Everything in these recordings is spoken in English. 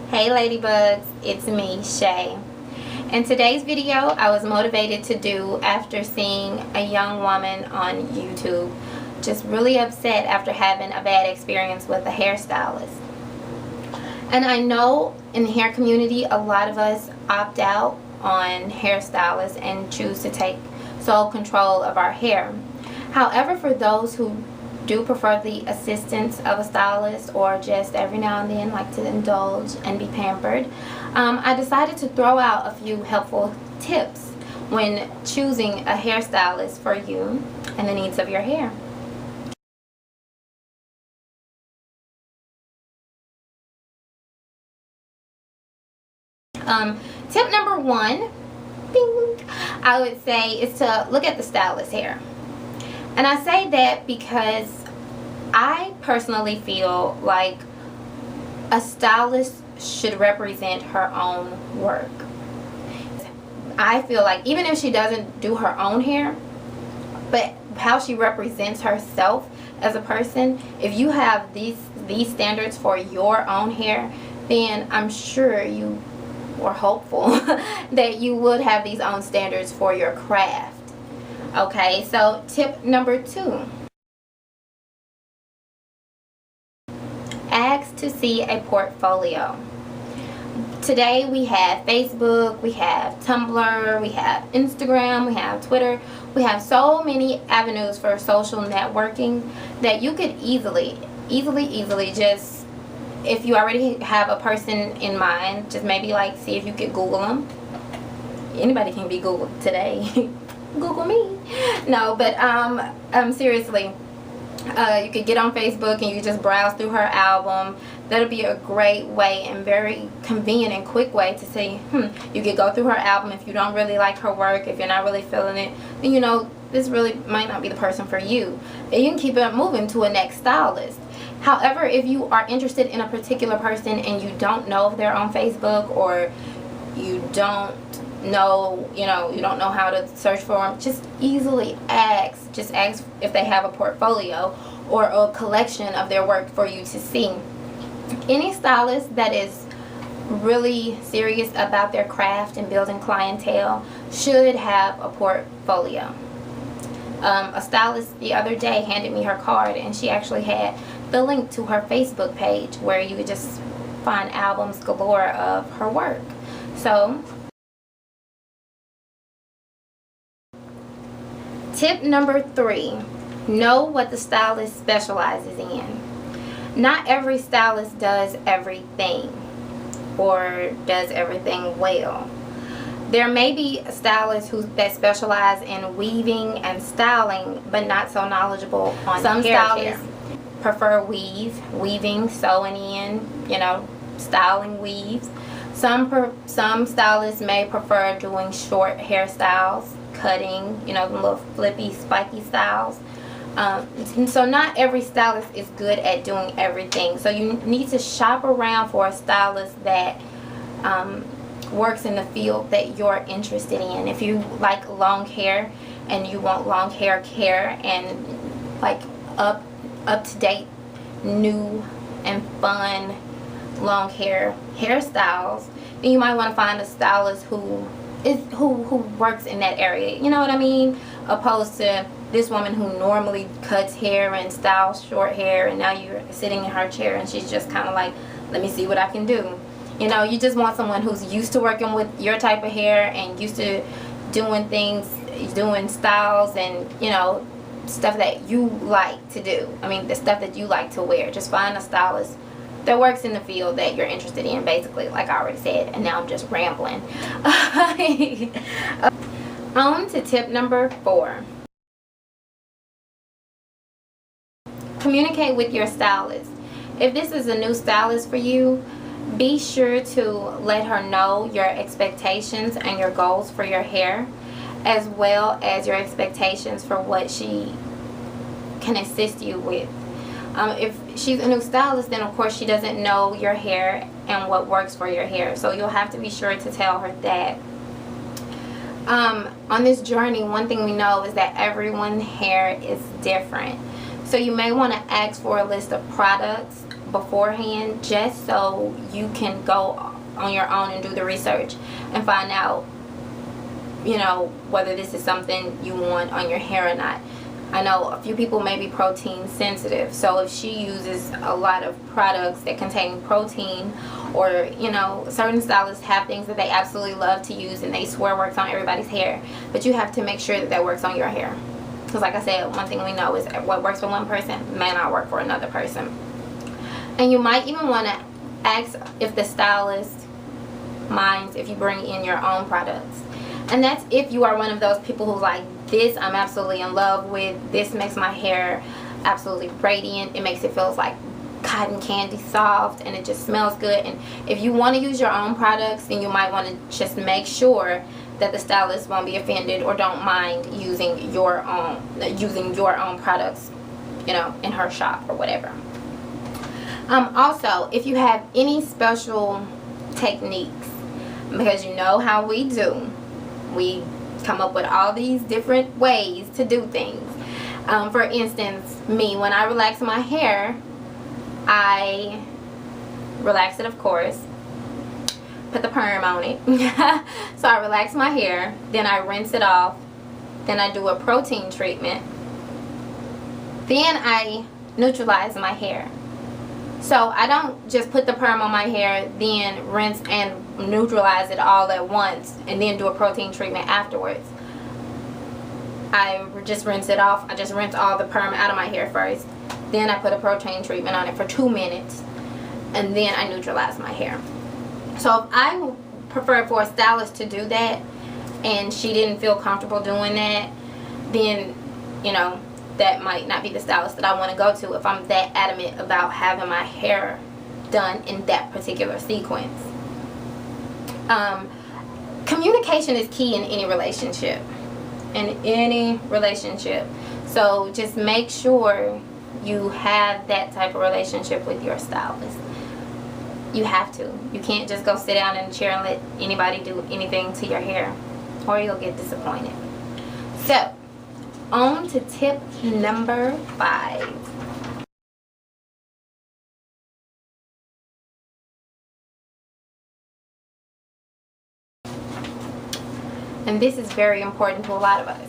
Hey ladybugs, it's me, Shay. In today's video, I was motivated to do after seeing a young woman on YouTube just really upset after having a bad experience with a hairstylist. And I know in the hair community, a lot of us opt out on hairstylists and choose to take sole control of our hair. However, for those who do prefer the assistance of a stylist or just every now and then like to indulge and be pampered, I decided to throw out a few helpful tips when choosing a hairstylist for you and the needs of your hair. Tip number one, I would say, is to look at the stylist's hair. And I say that because I personally feel like a stylist should represent her own work. I feel like even if she doesn't do her own hair, but how she represents herself as a person, if you have these standards for your own hair, then I'm sure you are hopeful that you would have these own standards for your craft. Okay, so tip number two. Ask to see a portfolio. Today we have Facebook, we have Tumblr, we have Instagram, we have Twitter. We have so many avenues for social networking that you could easily just, if you already have a person in mind, just maybe like see if you could Google them. Anybody can be Googled today. Google me. No, but seriously, you could get on Facebook and you just browse through her album. That'll be a great way and very convenient and quick way to see, you could go through her album. If you don't really like her work, if you're not really feeling it, then you know this really might not be the person for you. And you can keep it moving to a next stylist. However, if you are interested in a particular person and you don't know if they're on Facebook, or you don't know, you don't know how to search for them, just easily ask. Just ask if they have a portfolio or a collection of their work for you to see. Any stylist that is really serious about their craft and building clientele should have a portfolio. A stylist the other day handed me her card, and she actually had the link to her Facebook page where you could just find albums galore of her work. So tip number three, know what the stylist specializes in. Not every stylist does everything or does everything well. There may be stylists that specialize in weaving and styling, but not so knowledgeable on some stylists prefer weaving, sewing in, styling weaves. Some stylists may prefer doing short hairstyles, cutting, the little flippy, spiky styles. And so not every stylist is good at doing everything. So you need to shop around for a stylist that works in the field that you're interested in. If you like long hair and you want long hair care and like up to date, new and fun long hair hairstyles, then you might want to find a stylist who works in that area. You know what I mean? Opposed to this woman who normally cuts hair and styles short hair, and now you're sitting in her chair and she's just kind of like, let me see what I can do. You just want someone who's used to working with your type of hair and used to doing things, doing styles and, stuff that you like to do. I mean, the stuff that you like to wear. Just find a stylist that works in the field that you're interested in, basically, like I already said, and now I'm just rambling. On to tip number four. Communicate with your stylist. If this is a new stylist for you, be sure to let her know your expectations and your goals for your hair, as well as your expectations for what she can assist you with. If she's a new stylist, then of course she doesn't know your hair and what works for your hair, so you'll have to be sure to tell her that. On this journey, one thing we know is that everyone's hair is different. So you may want to ask for a list of products beforehand, just so you can go on your own and do the research and find out, you know, whether this is something you want on your hair or not. I know a few people may be protein sensitive, so if she uses a lot of products that contain protein, or, you know, certain stylists have things that they absolutely love to use and they swear works on everybody's hair, but you have to make sure that that works on your hair. Because like I said, one thing we know is what works for one person may not work for another person. And you might even want to ask if the stylist minds if you bring in your own products. And that's if you are one of those people who's like, this I'm absolutely in love with, this makes my hair absolutely radiant, it makes it feel like cotton candy soft, and it just smells good. And if you want to use your own products, then you might want to just make sure that the stylist won't be offended or don't mind using your own products, you know, in her shop or whatever. Also, if you have any special techniques, because you know how we do, we come up with all these different ways to do things. For instance, me, when I relax my hair, I relax it, of course, put the perm on it. So I relax my hair, then I rinse it off, then I do a protein treatment, then I neutralize my hair. So I don't just put the perm on my hair, then rinse and neutralize it all at once, and then do a protein treatment afterwards. I just rinse it off. I just rinse all the perm out of my hair first, then I put a protein treatment on it for 2 minutes, and then I neutralize my hair. So if I prefer for a stylist to do that and she didn't feel comfortable doing that, then, you know, that might not be the stylist that I want to go to if I'm that adamant about having my hair done in that particular sequence. Communication is key in any relationship. So just make sure you have that type of relationship with your stylist. You have to. You can't just go sit down in a chair and let anybody do anything to your hair, or you'll get disappointed. So, on to tip number 5. And this is very important to a lot of us.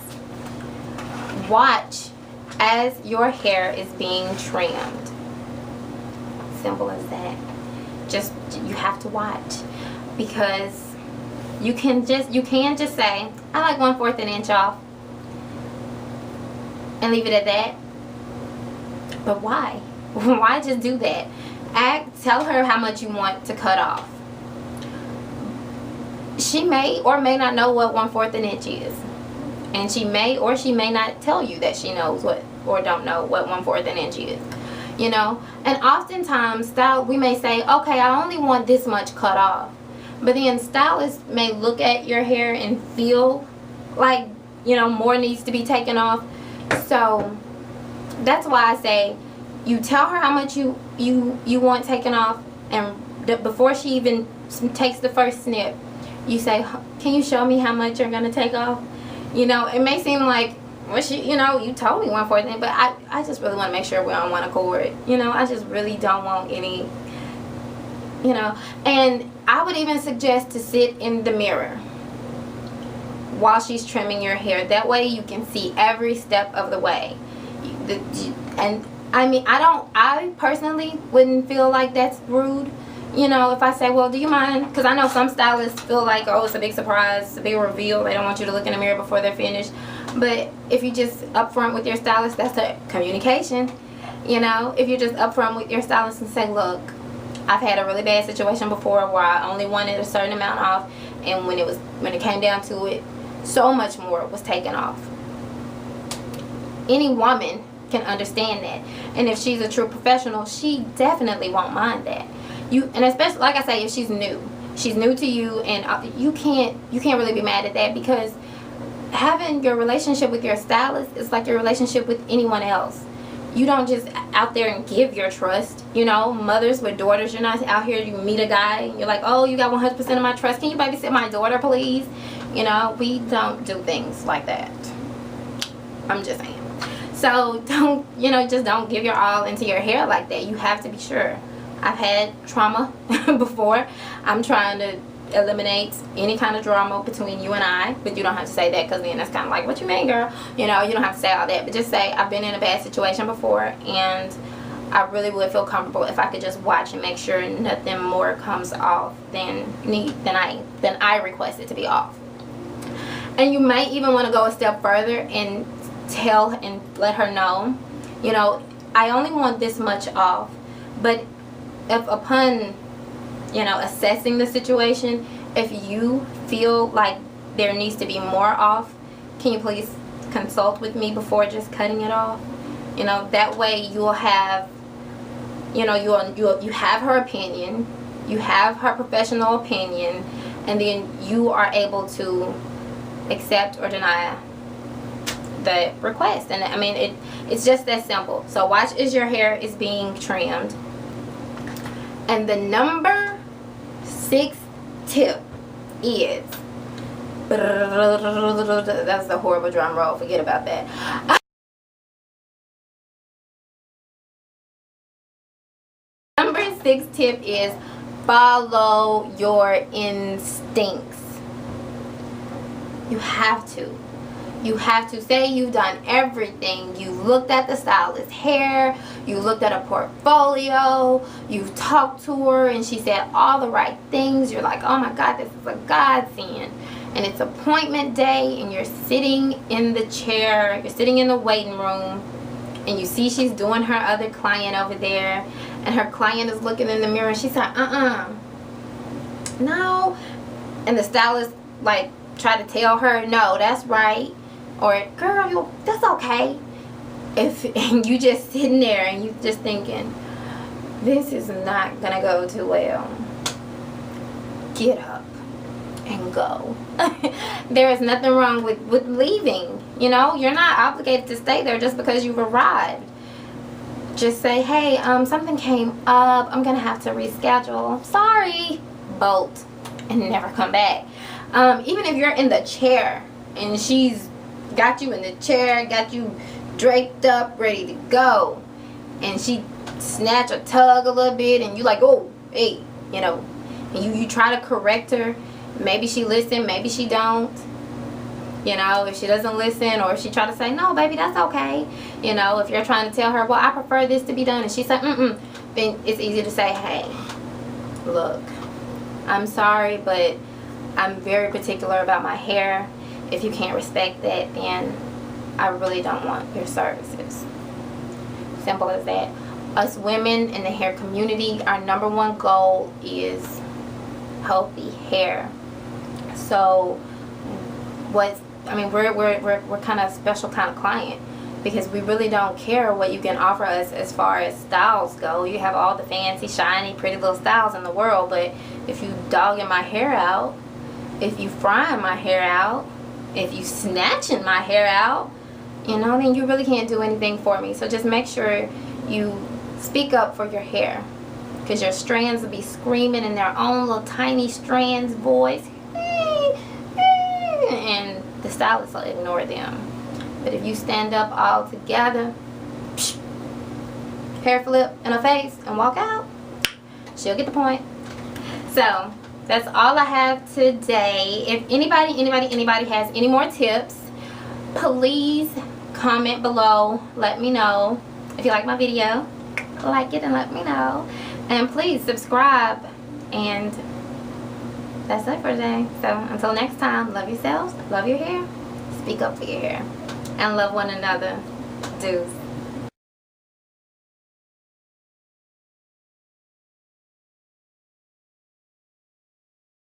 Watch as your hair is being trimmed. Simple as that. Just, you have to watch, because you can just say, I like 1/4 an inch off, and leave it at that. But why? Why just do that? Tell her how much you want to cut off. She may or may not know what 1/4 an inch is, and she may or she may not tell you that she knows what, or don't know what 1/4 an inch is. You know, and oftentimes we may say, okay, I only want this much cut off, but then stylists may look at your hair and feel like, you know, more needs to be taken off. So that's why I say you tell her how much you want taken off, and before she even takes the first snip, you say, can you show me how much you're going to take off? You know, it may seem like, well, you know, you told me 1/4 thing, but I just really want to make sure we're on one accord. You know, I just really don't want any, you know. And I would even suggest to sit in the mirror while she's trimming your hair. That way you can see every step of the way. And I mean, I personally wouldn't feel like that's rude. You know, if I say, well, do you mind? Because I know some stylists feel like, oh, it's a big surprise, it's a big reveal. They don't want you to look in the mirror before they're finished. But if you just upfront with your stylist, that's a communication. You know, if you're just upfront with your stylist and say, look, I've had a really bad situation before where I only wanted a certain amount off, and when it came down to it, so much more was taken off. Any woman can understand that, and if she's a true professional, she definitely won't mind that. And especially, like I say, if she's new to you, and you can't really be mad at that, because having your relationship with your stylist is like your relationship with anyone else. You don't just out there and give your trust. You know, mothers with daughters, you're not out here, you meet a guy, and you're like, oh, you got 100% of my trust, can you babysit my daughter, please? You know, we don't do things like that. I'm just saying. So don't, just don't give your all into your hair like that. You have to be sure. I've had trauma before. I'm trying to eliminate any kind of drama between you and I, but you don't have to say that, because then that's kind of like, what you mean, girl? You don't have to say all that, but just say, I've been in a bad situation before, and I really would feel comfortable if I could just watch and make sure nothing more comes off than I request it to be off. And you might even want to go a step further and tell and let her know, I only want this much off, but if upon assessing the situation, if you feel like there needs to be more off, can you please consult with me before just cutting it off? That way you'll have, you have her opinion, you have her professional opinion, and then you are able to accept or deny the request. And I mean, it's just that simple. So watch as your hair is being trimmed. And the number 6 tip is, that's the horrible drum roll, forget about that. Number 6 tip is follow your instincts. You have to. You have to. Say you've done everything. You've looked at the stylist's hair. You looked at a portfolio. You've talked to her and she said all the right things. You're like, oh my God, this is a godsend. And it's appointment day and you're sitting in the chair. You're sitting in the waiting room. And you see she's doing her other client over there. And her client is looking in the mirror and she's like, no. And the stylist like try to tell her, no, that's right. Or, girl, that's okay. And you just sitting there and you just thinking, this is not gonna go too well. Get up and go. There is nothing wrong with leaving. You're not obligated to stay there just because you've arrived. Just say, hey, something came up. I'm gonna have to reschedule. Sorry. Bolt and never come back. Even if you're in the chair and she's got you in the chair, got you draped up, ready to go, and she snatch or tug a little bit and you like, oh, hey, and you try to correct her. Maybe she listen, maybe she don't. If she doesn't listen, or if she try to say, no, baby, that's okay. If you're trying to tell her, well, I prefer this to be done, and she said, then it's easy to say, hey, look, I'm sorry, but I'm very particular about my hair. If you can't respect that, then I really don't want your services. Simple as that. Us women in the hair community, our number one goal is healthy hair. So we're kind of a special kind of client, because we really don't care what you can offer us as far as styles go. You have all the fancy, shiny, pretty little styles in the world, but if you dogging my hair out, if you frying my hair out, if you snatching my hair out, then you really can't do anything for me. So just make sure you speak up for your hair, because your strands will be screaming in their own little tiny strands voice, and the stylist will ignore them. But if you stand up all together, hair flip in her face and walk out, she'll get the point. So that's all I have today. If anybody has any more tips, please comment below. Let me know. If you like my video, like it and let me know. And please subscribe. And that's it for today. So until next time, love yourselves, love your hair, speak up for your hair, and love one another. Deuce.